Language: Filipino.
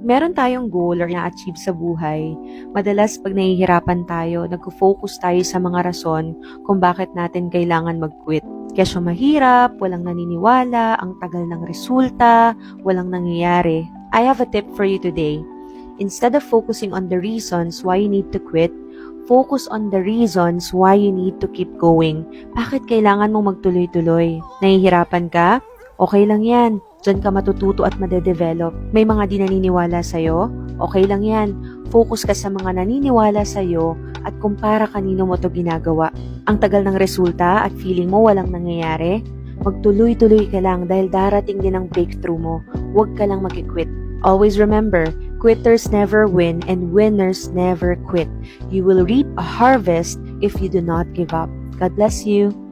meron tayong goal or na-achieve sa buhay, madalas pag nahihirapan tayo, nag-focus tayo sa mga rason kung bakit natin kailangan mag-quit. Kesyo mahirap, walang naniniwala, ang tagal ng resulta, walang nangyayari. I have a tip for you today. Instead of focusing on the reasons why you need to quit, focus on the reasons why you need to keep going. Bakit kailangan mong magtuloy-tuloy? Nahihirapan ka? Okay lang yan. Diyan ka matututo at madedevelop. May mga di naniniwala sa'yo? Okay lang yan. Focus ka sa mga naniniwala sa'yo at kung para kanino mo to ginagawa. Ang tagal ng resulta at feeling mo walang nangyayari? Magtuloy-tuloy ka lang dahil darating din ang breakthrough mo. Huwag ka lang mag-quit. Always remember, quitters never win and winners never quit. You will reap a harvest if you do not give up. God bless you.